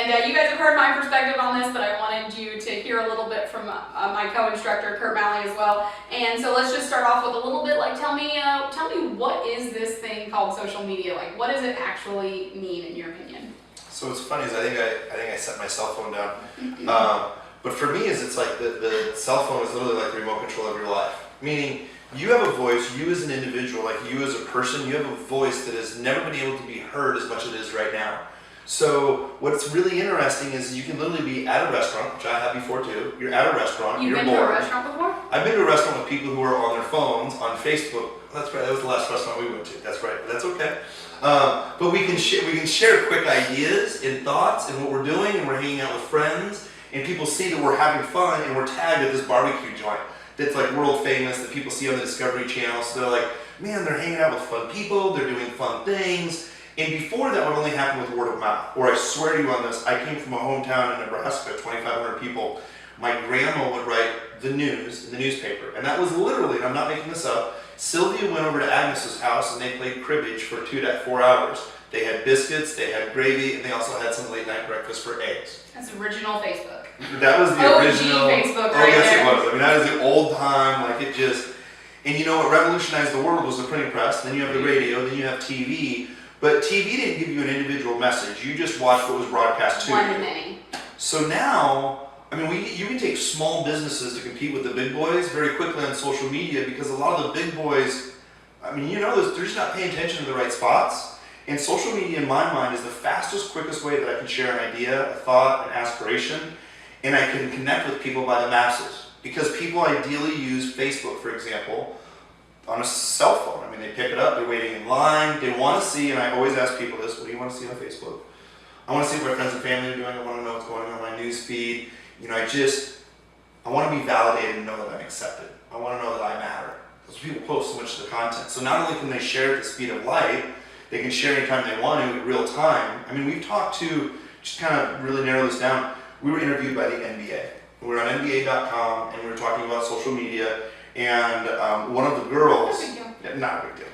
And you guys have heard my perspective on this, but I wanted you to hear a little bit from my co-instructor, Kurt Malley, as well. And so let's just start off with a little bit, like, tell me what is this thing called social media? Like, what does it actually mean in your opinion? So what's funny is I think I set my cell phone down. But for me, it's like the cell phone is literally like the remote control of your life. Meaning, you have a voice, you as an individual, like you as a person, you have a voice that has never been able to be heard as much as it is right now. So what's really interesting is you can literally be at a restaurant, which I have before too. You're at a restaurant, you're bored. You've been to a restaurant before? I've been to a restaurant with people who are on their phones, on Facebook. That's right, that was the last restaurant we went to. That's right, but that's okay. But we can share quick ideas and thoughts and what we're doing, and we're hanging out with friends, and people see that we're having fun, and we're tagged at this barbecue joint that's like world famous that people see on the Discovery Channel. So they're like, man, they're hanging out with fun people, they're doing fun things. And before that would only happen with word of mouth. Or I swear to you on this, I came from a hometown in Nebraska, 2,500 people. My grandma would write the news in the newspaper. And that was literally, and I'm not making this up, Sylvia went over to Agnes's house and they played cribbage for 2 to 4 hours. They had biscuits, they had gravy, and they also had some late night breakfast for eggs. That's original Facebook. That was the OG original. Facebook Oh, right yes, there. it was. I mean, that is the old time, like it just, and you know what revolutionized the world was the printing press, then you have the radio, then you have TV, but TV didn't give you an individual message, you just watched what was broadcast to you. One to many. So now, I mean, you can take small businesses to compete with the big boys very quickly on social media because a lot of the big boys, I mean, you know, they're just not paying attention to the right spots. And social media, in my mind, is the fastest, quickest way that I can share an idea, a thought, an aspiration, and I can connect with people by the masses. Because people ideally use Facebook, for example, on a cell phone. I mean, they pick it up, they're waiting in line, they want to see, and I always ask people this, what do you want to see on Facebook? I want to see what my friends and family are doing, I want to know what's going on my news feed. You know, I want to be validated and know that I'm accepted. I want to know that I matter. Because people post so much of the content. So not only can they share at the speed of light, they can share anytime they want to, at real time. I mean, we've talked to, just kind of really narrow this down, we were interviewed by the NBA. We were on NBA.com and we were talking about social media, and one of the girls, not a big deal.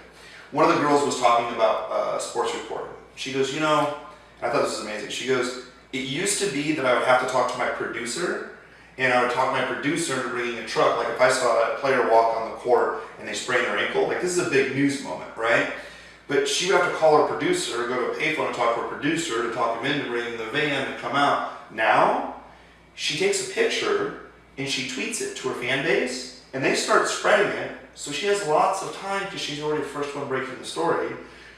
One of the girls was talking about sports reporting. She goes, you know, and I thought this was amazing. She goes, it used to be that I would have to talk to my producer, and I would talk my producer into bringing a truck. Like if I saw a player walk on the court and they sprain their ankle, like this is a big news moment, right? But she would have to call her producer, go to a payphone and talk to her producer to talk him in to bring in the van to come out. Now, she takes a picture and she tweets it to her fan base, and they start spreading it. So she has lots of time because she's already the first one breaking the story.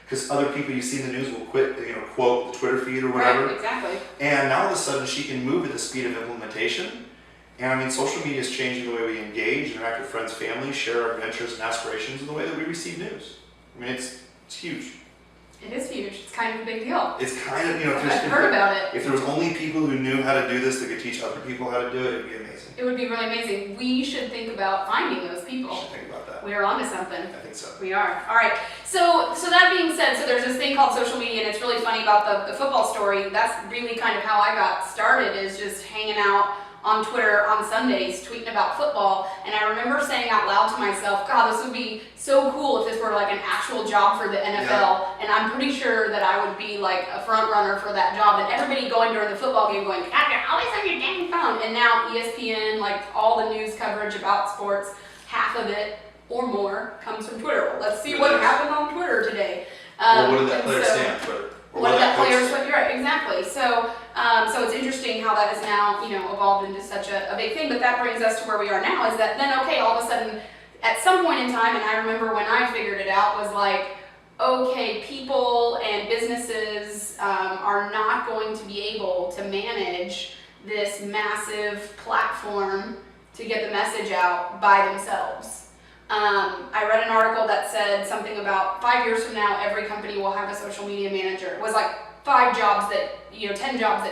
Because other people you see in the news will quote the Twitter feed or whatever. Right, exactly. And now all of a sudden she can move at the speed of implementation. And I mean, social media is changing the way we engage, interact with friends, family, share our adventures and aspirations, and the way that we receive news. I mean, it's huge. It is huge. It's kind of a big deal. It's kind of, you know, I've heard about it. If there was only people who knew how to do this that could teach other people how to do it, it'd be amazing. It would be really amazing. We should think about finding those We people. should think about that. We are onto something. I think so. We are. All right. So that being said, so there's this thing called social media, and it's really funny about the football story. That's really kind of how I got started, is just hanging out on Twitter on Sundays, tweeting about football. And I remember saying out loud to myself, God, this would be so cool if this were like an actual job for the NFL. Yeah. And I'm pretty sure that I would be like a front runner for that job. And everybody going during the football game going, God, you're always on your dang phone. And now ESPN, like all the news coverage about sports, half of it or more comes from Twitter. Well, let's see what happened on Twitter today. Well, what did that player say on Twitter? What did that player say? You're right, exactly. So it's interesting how that has now, evolved into such a big thing. But that brings us to where we are now, is that then, okay, all of a sudden, at some point in time, and I remember when I figured it out, was like, okay, people and businesses are not going to be able to manage this massive platform to get the message out by themselves. I read an article that said something about 5 years from now, every company will have a social media manager. It was like 10 jobs that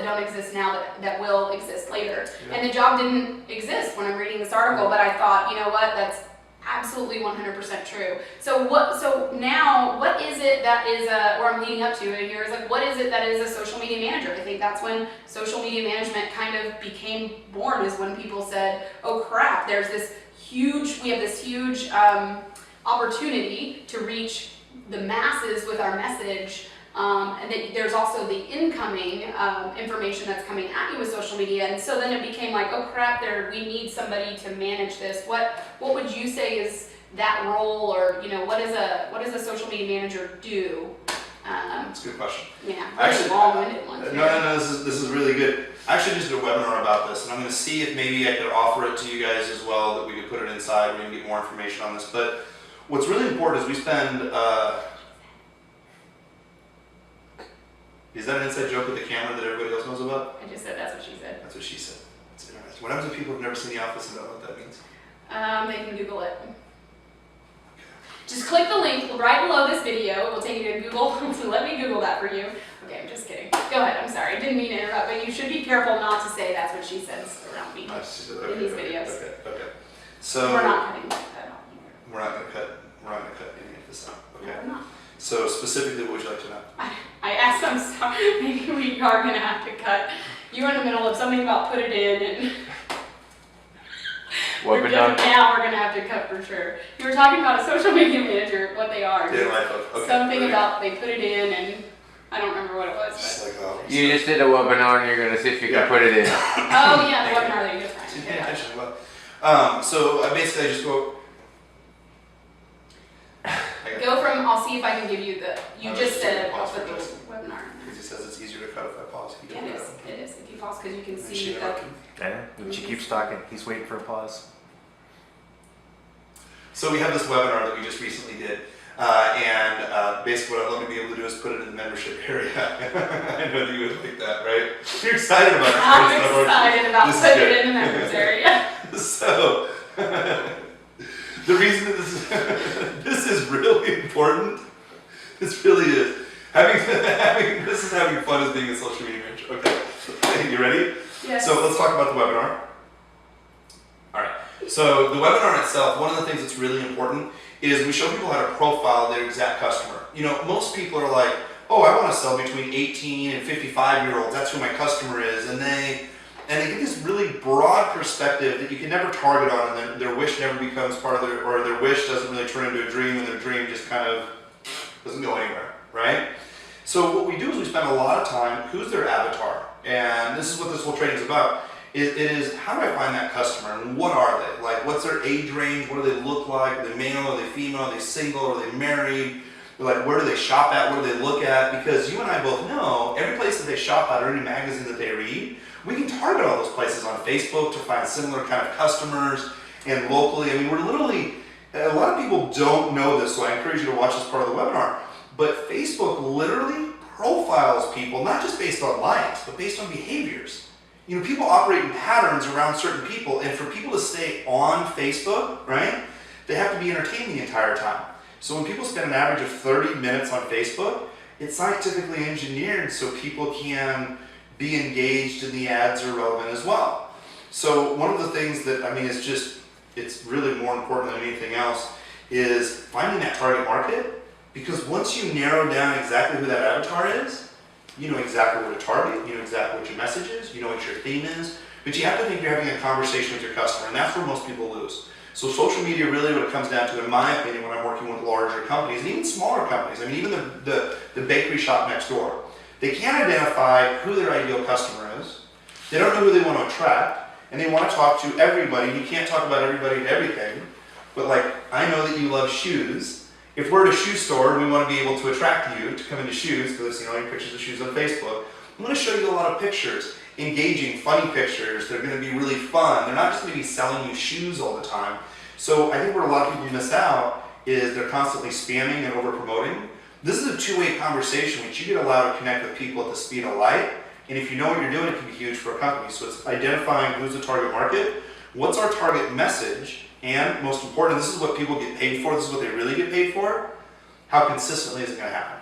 don't exist now that will exist later. Yeah. And the job didn't exist when I'm reading this article, but I thought, you know what, that's absolutely 100% true. So now, what is it that is, where I'm leading up to it here is like, what is it that is a social media manager? I think that's when social media management kind of became born, is when people said, oh crap, we have this huge opportunity to reach the masses with our message And then there's also the incoming information that's coming at you with social media. And so then it became like, oh crap, we need somebody to manage this. What would you say is that role, or what does a social media manager do? That's a good question. Yeah, Actually, long-winded one. No, this is really good. I actually just did a webinar about this, and I'm going to see if maybe I could offer it to you guys as well, that we could put it inside, we can get more information on this. But what's really important is we spend, is that an inside joke with the camera that everybody else knows about? I just said that's what she said. That's what she said. It's interesting. What happens if people have never seen The Office and don't know what that means? They can Google it. Just click the link right below this video. It will take you to Google. So let me Google that for you. Okay, I'm just kidding. Go ahead. I'm sorry. I didn't mean to interrupt, but you should be careful not to say that's what she says around me in these videos. Okay. So we're not cutting that out either. We're not going to cut any of this out. Okay. We're not. So specifically, what would you like to know? I asked them, so maybe we are going to have to cut. You were in the middle of something about put it in, and now we're going to have to cut for sure. You were talking about a social media manager, what they are. Yeah, okay. Something about they put it in, and I don't remember what it was. Just like, you just did a webinar and you're going to see if you can put it in. Oh yeah, the webinar that you just ran. See, pay attention. Well, so I basically just go. Go from, I'll see if I can give you you just said I'll put the Justin. webinar. Because he says it's easier to cut if I pause. He Yeah, can it do is. that. It is. If you pause, because you can And see she the. interrupted. Yeah, and she keeps talking. He's waiting for applause. So we have this webinar that we just recently did, and basically what I'd love to be able to do is put it in the membership area. I know that you would like that, right? You're excited about it. I'm excited about This is putting good. it in the members area. So, the reason that this is really important, this really is. This is having fun as being a social media manager. Okay, you ready? Yes. So let's talk about the webinar. All right. So the webinar itself, one of the things that's really important is we show people how to profile their exact customer. Most people are like, oh, I want to sell between 18 and 55-year-olds. That's who my customer is, and they get this really broad perspective that you can never target on, and then their wish never becomes part of their wish doesn't really turn into a dream, and their dream just kind of doesn't go anywhere, right? So what we do is we spend a lot of time, who's their avatar? And this is what this whole training is about. It is, how do I find that customer, and what are they? Like, what's their age range? What do they look like? Are they male? Are they female? Are they single? Are they married? Like, where do they shop at? What do they look at? Because you and I both know, every place that they shop at or any magazine that they read, we can target all those places on Facebook to find similar kind of customers, and locally. I mean, we're literally, a lot of people don't know this, so I encourage you to watch this part of the webinar, but Facebook literally profiles people, not just based on likes, but based on behaviors. People operate in patterns around certain people, and for people to stay on Facebook, right, they have to be entertained the entire time. So when people spend an average of 30 minutes on Facebook, it's scientifically engineered so people can be engaged and the ads are relevant as well. So one of the things that, it's really more important than anything else, is finding that target market, because once you narrow down exactly who that avatar is, you know exactly what to target, you know exactly what your message is, you know what your theme is, but you have to think you're having a conversation with your customer, and that's where most people lose. So social media, really what it comes down to, in my opinion, when I'm working with larger companies, and even smaller companies, even the bakery shop next door, they can't identify who their ideal customer is, they don't know who they want to attract, and they want to talk to everybody. You can't talk about everybody and everything, but like, I know that you love shoes. If we're at a shoe store and we want to be able to attract you to come into shoes, because I've seen all your pictures of shoes on Facebook, I'm going to show you a lot of pictures, engaging, funny pictures. They're going to be really fun. They're not just going to be selling you shoes all the time. So I think where a lot of people miss out is they're constantly spamming and over promoting. This is a two-way conversation which you get allowed to connect with people at the speed of light. And if you know what you're doing, it can be huge for a company. So it's identifying who's the target market, what's our target message, and most important, this is what people get paid for, this is what they really get paid for, how consistently is it going to happen?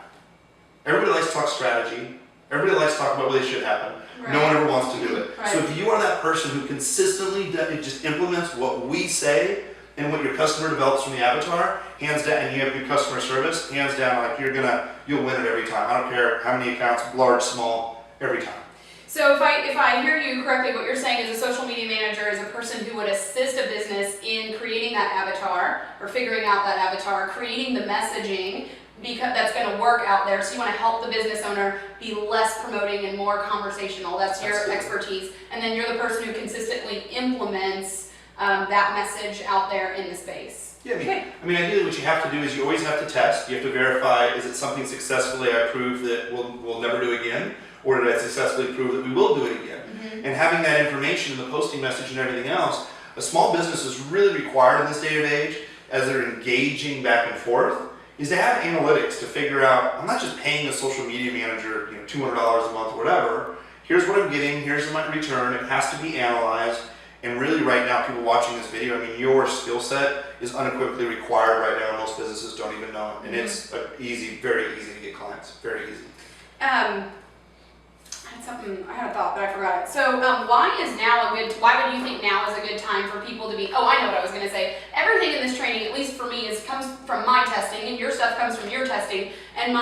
Everybody likes to talk strategy, everybody likes to talk about what they should happen, Right. No one ever wants to do it. Right. So if you are that person who consistently just implements what we say and what your customer develops from the avatar, hands down, and you have good customer service, hands down, like you'll win it every time. I don't care how many accounts, large, small, every time. So if I hear you correctly, what you're saying is a social media manager is a person who would assist a business in creating that avatar or figuring out that avatar, creating the messaging, because that's going to work out there. So you want to help the business owner be less promoting and more conversational. That's your Absolutely. expertise. And then you're the person who consistently implements that message out there in the space. Yeah, Okay. I mean, ideally what you have to do is you always have to test. You have to verify, is it something successfully I proved that we'll never do again? Or did I successfully prove that we will do it again? Mm-hmm. And having that information in the posting message and everything else, a small business is really required in this day and age, as they're engaging back and forth, is to have analytics to figure out, I'm not just paying a social media manager $200 a month or whatever. Here's what I'm getting, here's my return, it has to be analyzed. And really right now, people watching this video, I mean, your skill set is unequivocally required right now. Most businesses don't even know it. And it's very easy to get clients, very easy. I had a thought, but I forgot it. So, why would you think now is a good time for people to be, I know what I was going to say. Everything in this training, at least for me, comes from my testing, and your stuff comes from your testing. And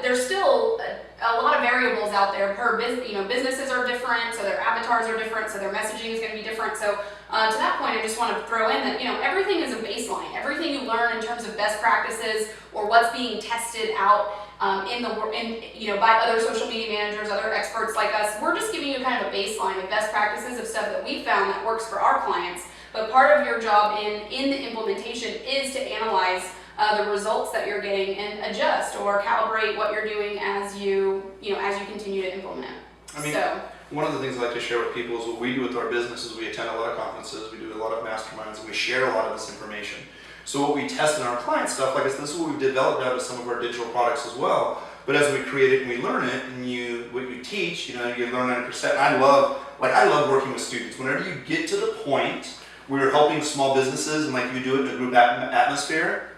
there's still a lot of variables out there per business. Businesses are different, so their avatars are different, so their messaging is going to be different. So, to that point, I just want to throw in that, everything is a baseline. Everything you learn in terms of best practices or what's being tested out by other social media managers, other experts like us, we're just giving you kind of a baseline of best practices of stuff that we found that works for our clients. But part of your job in the implementation is to analyze the results that you're getting and adjust or calibrate what you're doing as you continue to implement. I mean, one of the things I like to share with people is what we do with our business is we attend a lot of conferences, we do a lot of masterminds, and we share a lot of this information. So what we test in our client stuff, like I said, this is what we've developed out of some of our digital products as well. But as we create it and we learn it, and what you teach, you learn 100%. I love working with students. Whenever you get to the point where you're helping small businesses and like you do it in a group atmosphere,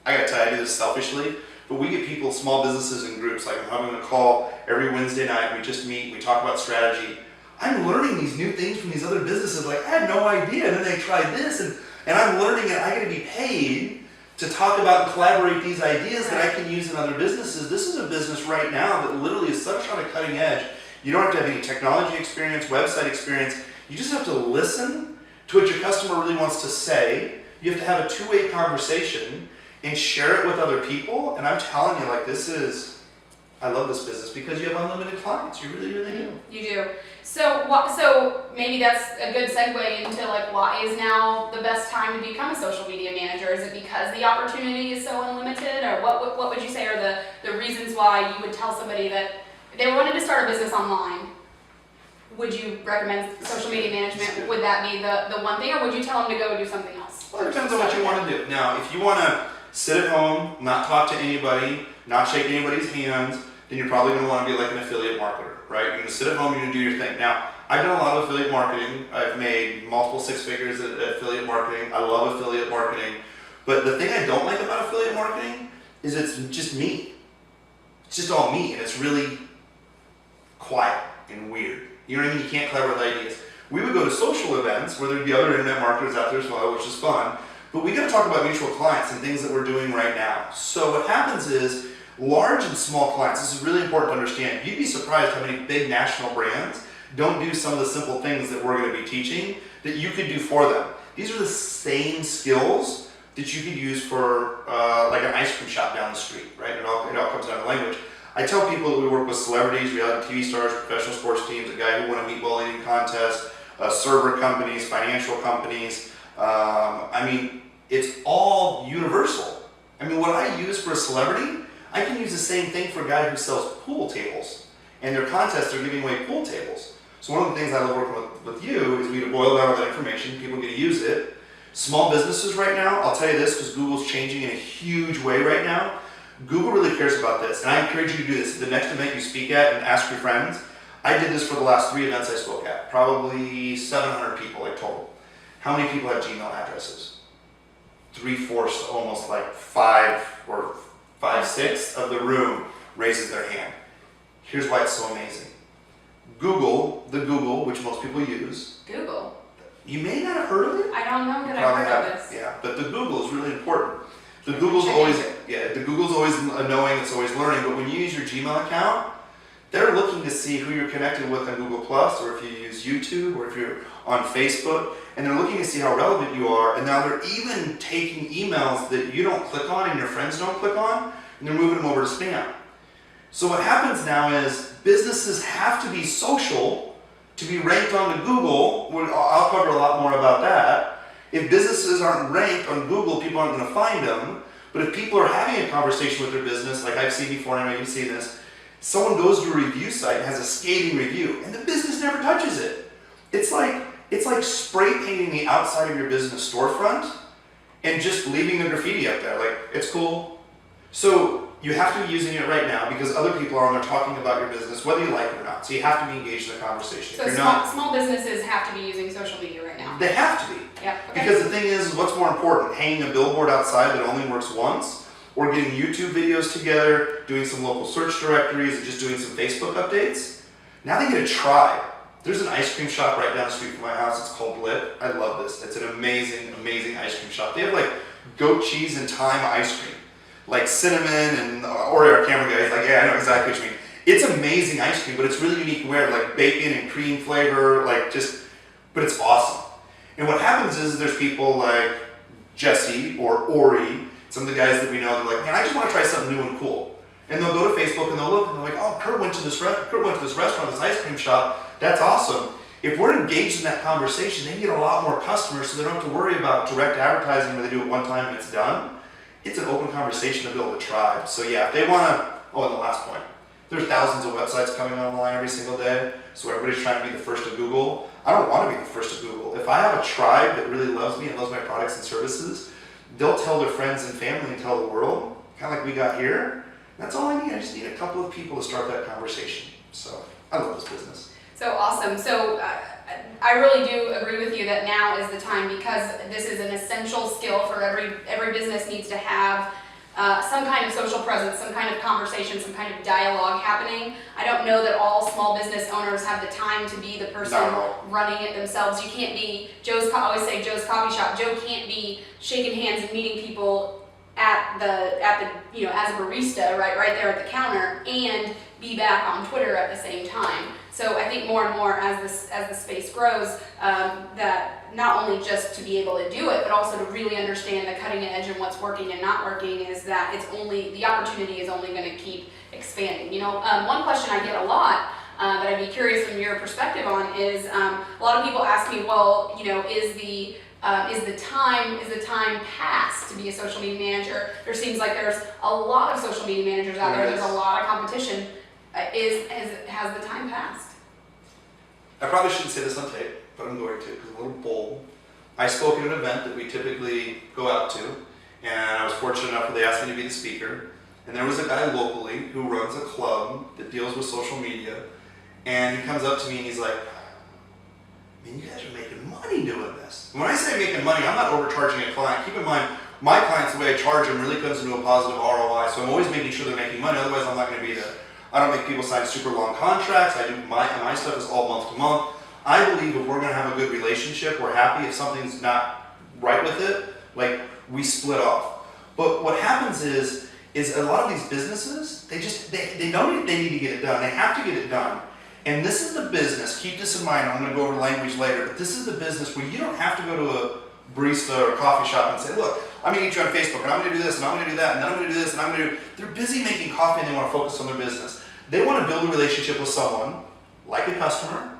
I gotta tell you, I do this selfishly, but we get people, small businesses in groups. Like I'm having a call every Wednesday night. We just meet, we talk about strategy. I'm learning these new things from these other businesses. Like I had no idea, and then they tried this, and I'm learning it. I got to be paid to talk about and collaborate these ideas that I can use in other businesses. This is a business right now that literally is such on a cutting edge. You don't have to have any technology experience, website experience. You just have to listen to what your customer really wants to say. You have to have a two-way conversation and share it with other people. And I'm telling you, I love this business because you have unlimited clients. You really, really do. You do. So maybe that's a good segue into why is now the best time to become a social media manager? Is it because the opportunity is so unlimited, or what would you say are the reasons why you would tell somebody that if they wanted to start a business online? Would you recommend social media management? Would that be the one thing, or would you tell them to go do something else? Well, it depends on what you want to do. Now, if you want to sit at home, not talk to anybody, not shake anybody's hands, then you're probably going to want to be like an affiliate marketer, right? You're going to sit at home, you're going to do your thing. Now, I've done a lot of affiliate marketing. I've made multiple six figures at affiliate marketing. I love affiliate marketing. But the thing I don't like about affiliate marketing is it's just me. It's just all me, and it's really quiet and weird. You know what I mean? You can't collaborate with ideas. We would go to social events where there'd be other internet marketers out there as well, which is fun. But we got to talk about mutual clients and things that we're doing right now. So what happens is, large and small clients, this is really important to understand. You'd be surprised how many big national brands don't do some of the simple things that we're going to be teaching that you could do for them. These are the same skills that you could use for like an ice cream shop down the street, right? It all comes down to language. I tell people that we work with celebrities, reality TV stars, professional sports teams, a guy who won a meatball eating contest, server companies, financial companies. It's all universal. What I use for a celebrity, I can use the same thing for a guy who sells pool tables. And their contests are giving away pool tables. So one of the things I love working with you is we boil down all that information, people get to use it. Small businesses right now, I'll tell you this because Google's changing in a huge way right now. Google really cares about this, and I encourage you to do this. The next event you speak at and ask your friends, I did this for the last 3 events I spoke at, probably 700 people like total. How many people have Gmail addresses? 3/4, almost like 5/6 of the room raises their hand. Here's why it's so amazing. Google, which most people use. Google. You may not have heard of it. I don't know that Probably I've heard of haven't. this. Yeah, but the Google is really important. The Google's always knowing, it's always learning, but when you use your Gmail account, they're looking to see who you're connected with on Google Plus, or if you use YouTube, or if you're on Facebook, and they're looking to see how relevant you are, and now they're even taking emails that you don't click on and your friends don't click on. and they're moving them over to spam. So what happens now is businesses have to be social to be ranked onto Google. I'll cover a lot more about that. If businesses aren't ranked on Google, people aren't going to find them. But if people are having a conversation with their business, like I've seen before, and I know you've seen this, someone goes to a review site and has a scathing review, and the business never touches it. It's like spray painting the outside of your business storefront and just leaving the graffiti up there. Like, it's cool. So you have to be using it right now because other people are on there talking about your business, whether you like it or not. So you have to be engaged in the conversation. So If you're small businesses have to be using social media right now. they have to be. Yeah. Okay. Because the thing is, what's more important? Hanging a billboard outside that only works once, or getting YouTube videos together, doing some local search directories, and just doing some Facebook updates? Now they get a tribe. There's an ice cream shop right down the street from my house. It's called Blip. I love this. It's an amazing, amazing ice cream shop. They have like goat cheese and thyme ice cream, like cinnamon and Oreo. Our camera guy is like, yeah, I know exactly what you mean. It's amazing ice cream, but it's really unique. Where like bacon and cream flavor, but it's awesome. And what happens is there's people like Jesse or Ori, some of the guys that we know, they're like, man, I just want to try something new and cool. And they'll go to Facebook and they'll look and they're like, oh, Kurt went to this restaurant, this ice cream shop. That's awesome. If we're engaged in that conversation, they get a lot more customers, so they don't have to worry about direct advertising where they do it one time and it's done. It's an open conversation to build a tribe. So yeah, if they want to, and the last point, there's thousands of websites coming online every single day, so everybody's trying to be the first to Google. I don't want to be the first to Google. If I have a tribe that really loves me and loves my products and services, they'll tell their friends and family and tell the world, kind of like we got here. That's all I need. I just need a couple of people to start that conversation. So I love this business. So awesome. So I really do agree with you that now is the time, because this is an essential skill for every business needs to have some kind of social presence, some kind of conversation, some kind of dialogue happening. I don't know that all small business owners have the time to be the person running it themselves. You can't be I always say Joe's coffee shop. Joe can't be shaking hands and meeting people at the as a barista right there at the counter and be back on Twitter at the same time. So I think more and more as the space grows, that not only just to be able to do it, but also to really understand the cutting edge and what's working and not working, is that the opportunity is only going to keep expanding. One question I get a lot that I'd be curious from your perspective on is a lot of people ask me, well, is the time past to be a social media manager? There seems like there's a lot of social media managers out there. There's a lot of competition. Has the time passed? I probably shouldn't say this on tape, but I'm going to, because I'm a little bold. I spoke at an event that we typically go out to, and I was fortunate enough that they asked me to be the speaker. And there was a guy locally who runs a club that deals with social media, and he comes up to me and he's like, man, you guys are making money doing this. And when I say making money, I'm not overcharging a client. Keep in mind, my clients, the way I charge them really comes into a positive ROI, so I'm always making sure they're making money, otherwise I'm not going to be there. I don't make people sign super long contracts. I do my stuff is all month to month. I believe if we're going to have a good relationship, we're happy. If something's not right with it, like, we split off. But what happens is a lot of these businesses, they know they need to get it done. They have to get it done. And this is the business, keep this in mind, I'm going to go over language later, but this is the business where you don't have to go to a barista or a coffee shop and say, look, I'm going to get you on Facebook, and I'm going to do this, and I'm going to do that, and then I'm going to do this, and I'm going to do... They're busy making coffee, and they want to focus on their business. They want to build a relationship with someone, like a customer,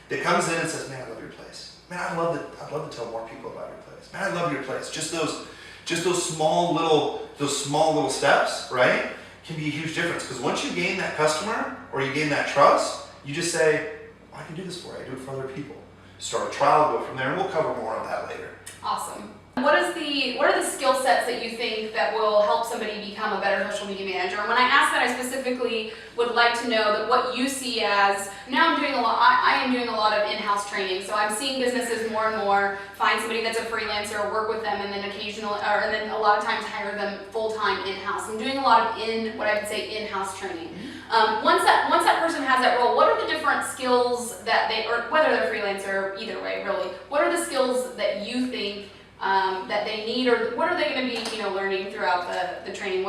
that comes in and says, man, I love your place. Man, I'd love to tell more people about your place. Man, I love your place. Just those small little steps, right, can be a huge difference. Because once you gain that customer, or you gain that trust, you just say, I can do this for you. I do it for other people. Start a trial, go from there, and we'll cover more on that later. Awesome. What are the skill sets that you think that will help somebody become a better social media manager? And when I ask that, I specifically would like to know that what you see as, now I am doing a lot of in-house training, so I'm seeing businesses more and more find somebody that's a freelancer, work with them, and then and then a lot of times hire them full-time in-house. I'm doing a lot of what I would say in-house training. Once that person has that role, what are the different skills that or whether they're freelancer, either way, really, what are the skills that you think that they need, or what are they going to be, learning throughout the training?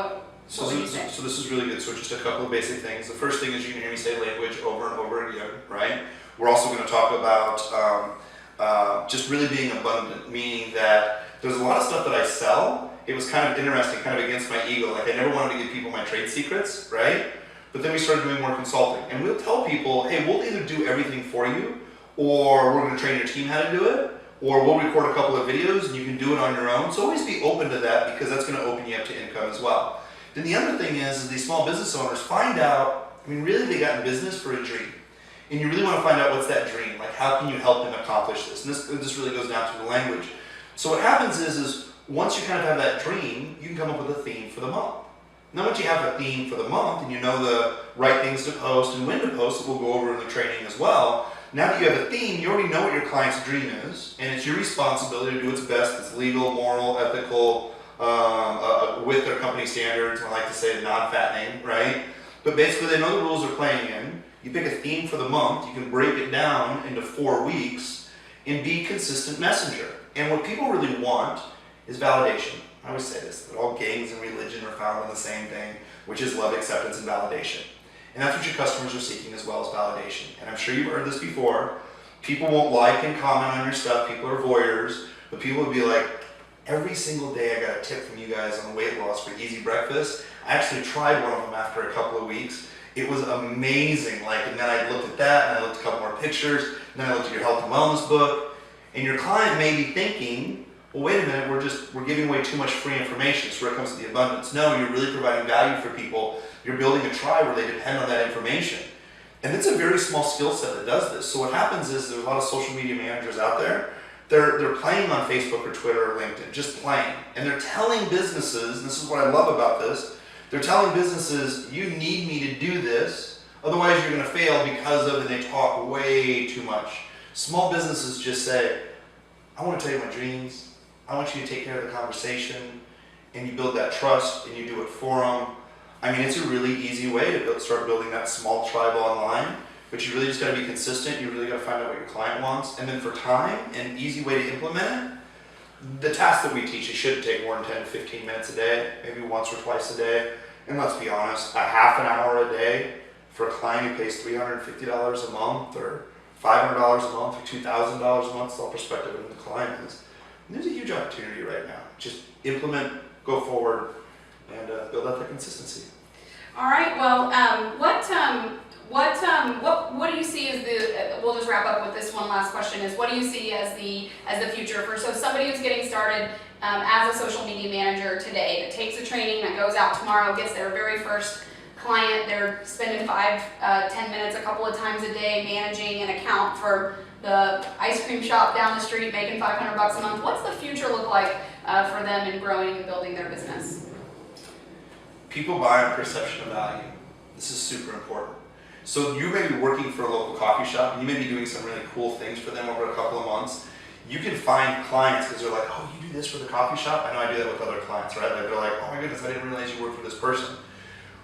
So this is really good. So just a couple of basic things. The first thing is you can hear me say language over and over again, right? We're also going to talk about just really being abundant, meaning that there's a lot of stuff that I sell, it was kind of interesting, kind of against my ego. Like I never wanted to give people my trade secrets, right? But then we started doing more consulting, and we'll tell people, hey, we'll either do everything for you, or we're going to train your team how to do it, or we'll record a couple of videos and you can do it on your own. So always be open to that, because that's going to open you up to income as well. Then the other thing is these small business owners find out, I mean, really they got in business for a dream. And you really want to find out what's that dream, like how can you help them accomplish this? And this really goes down to the language. So what happens is once you kind of have that dream, you can come up with a theme for the month. Now once you have a theme for the month and you know the right things to post and when to post, that we'll go over in the training as well. Now that you have a theme, you already know what your client's dream is, and it's your responsibility to do its best. It's legal, moral, ethical, with their company standards. I like to say non-fattening, right? But basically they know the rules they're playing in. You pick a theme for the month, you can break it down into 4 weeks and be a consistent messenger. And what people really want is validation. I always say this, that all gangs and religion are found in the same thing, which is love, acceptance, and validation. And that's what your customers are seeking as well as validation. And I'm sure you've heard this before. People won't like and comment on your stuff. People are voyeurs. But people would be like, every single day I got a tip from you guys on weight loss for easy breakfast. I actually tried one of them after a couple of weeks. It was amazing. And then I looked at that, and I looked at a couple more pictures, and then I looked at your health and wellness book. And your client may be thinking, well, wait a minute, we're giving away too much free information. So where it comes to the abundance. No, you're really providing value for people. You're building a tribe where they depend on that information. And it's a very small skill set that does this. So what happens is there's a lot of social media managers out there. They're playing on Facebook or Twitter or LinkedIn, just playing. And they're telling businesses, and this is what I love about this, they're telling businesses, you need me to do this, otherwise you're going to fail because of, and they talk way too much. Small businesses just say, I want to tell you my dreams. I want you to take care of the conversation, and you build that trust, and you do it for them. I mean, it's a really easy way to start building that small tribe online, but you really just got to be consistent. You really got to find out what your client wants, and then for time, an easy way to implement it, the tasks that we teach, it shouldn't take more than 10 to 15 minutes a day, maybe once or twice a day. And let's be honest, a half an hour a day for a client who pays $350 a month, or $500 a month, or $2,000 a month, it's all perspective of the client is. And there's a huge opportunity right now. Just implement, go forward, and build out that consistency. All right. Well, what do you see as the? We'll just wrap up with this one last question. Is what do you see as the future for somebody who's getting started as a social media manager today, that takes a training, that goes out tomorrow, gets their very first client, they're spending 5-10 minutes a couple of times a day managing an account for the ice cream shop down the street, making $500 a month. What's the future look like for them in growing and building their business? People buy on perception of value. This is super important. So you may be working for a local coffee shop, and you may be doing some really cool things for them over a couple of months. You can find clients because they're like, oh, you do this for the coffee shop? I know I do that with other clients, right? Like they're like, oh my goodness, I didn't realize you work for this person.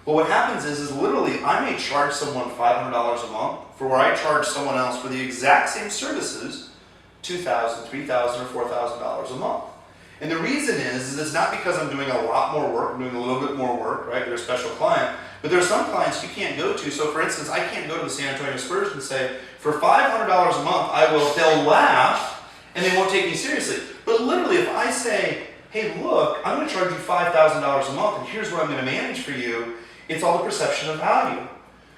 Well, what happens is literally I may charge someone $500 a month for where I charge someone else for the exact same services $2,000, $3,000, or $4,000 a month. And the reason is it's not because I'm doing a lot more work, I'm doing a little bit more work, right? They're a special client. But there are some clients you can't go to. So for instance, I can't go to the San Antonio Spurs and say, for $500 a month, they'll laugh and they won't take me seriously. But literally, if I say, hey, look, I'm going to charge you $5,000 a month and here's what I'm going to manage for you, it's all the perception of value.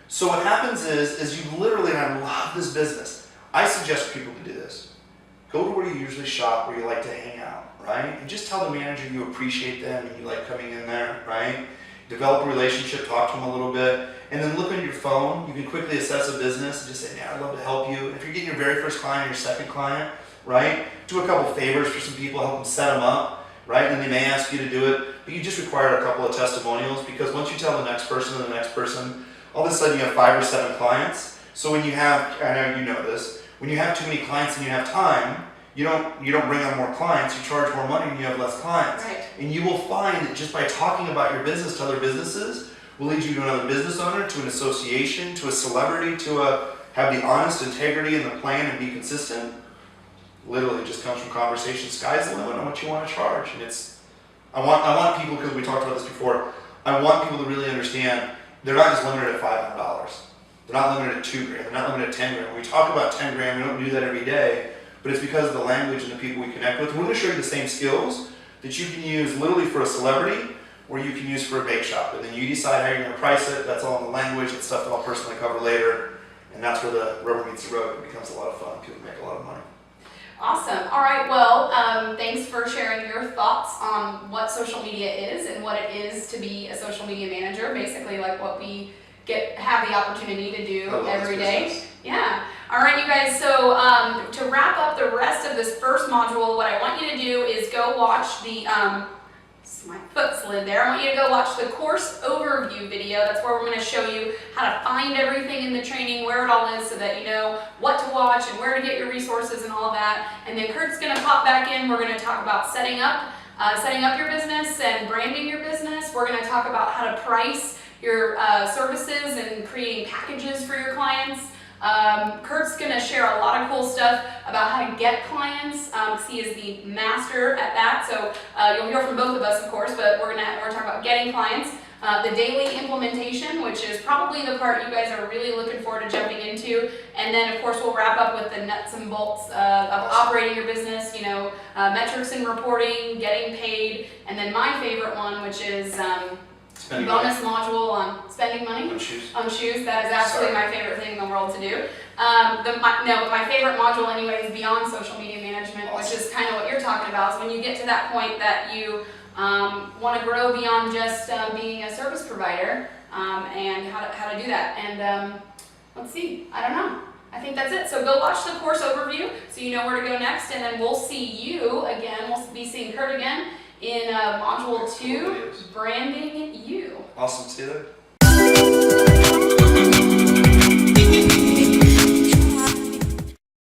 So what happens is you literally, and I love this business, I suggest people to do this. Go to where you usually shop, where you like to hang out, right? And just tell the manager you appreciate them and you like coming in there, right? Develop a relationship, talk to them a little bit, and then look on your phone. You can quickly assess a business and just say, yeah, I'd love to help you. If you're getting your very first client or your second client, right? Do a couple favors for some people, help them set them up, right? And then they may ask you to do it, but you just require a couple of testimonials, because once you tell the next person and the next person, all of a sudden you have 5 or 7 clients. So when you have, I know you know this, when you have too many clients and you have time, you don't bring on more clients, you charge more money and you have less clients. Right. And you will find that just by talking about your business to other businesses will lead you to another business owner, to an association, to a celebrity, have the honest integrity and the plan and be consistent. Literally, it just comes from conversation. Sky's the limit on what you want to charge. And I want people, because we talked about this before, I want people to really understand they're not just limited at $500. They're not limited at $2,000. They're not limited at 10 grand. When we talk about 10 grand, we don't do that every day, but it's because of the language and the people we connect with. We're going to show you the same skills, that you can use literally for a celebrity or you can use for a bake shop. And then you decide how you're going to price it. That's all in the language. It's stuff that I'll personally cover later. And that's where the rubber meets the road. It becomes a lot of fun. People make a lot of money. Awesome. All right. Well, thanks for sharing your thoughts on what social media is and what it is to be a social media manager. Basically, like what we have the opportunity to do every day. Yeah. All right, you guys. So to wrap up the rest of this first module, what I want you to do is go watch the. My foot slid there. I want you to go watch the course overview video. That's where we're going to show you how to find everything in the training, where it all is, so that you know what to watch and where to get your resources and all of that. And then Kurt's going to pop back in. We're going to talk about setting up your business and branding your business. We're going to talk about how to price your services and creating packages for your clients. Kurt's going to share a lot of cool stuff about how to get clients. He is the master at that. So you'll hear from both of us, of course, but we're talking about getting clients. The daily implementation, which is probably the part you guys are really looking forward to jumping into. And then, of course, we'll wrap up with the nuts and bolts of operating your business, metrics and reporting, getting paid, and then my favorite one, which is bonus module on spending money. On shoes. On shoes. That is absolutely my favorite thing in the world to do. My favorite module anyway is beyond social media management, which is kind of what you're talking about. So when you get to that point that you want to grow beyond just being a service provider, and how to do that. And let's see, I don't know. I think that's it. So go watch the course overview so you know where to go next, and then we'll see you again. We'll be seeing Kurt again in module 2, branding you. Awesome. See you there.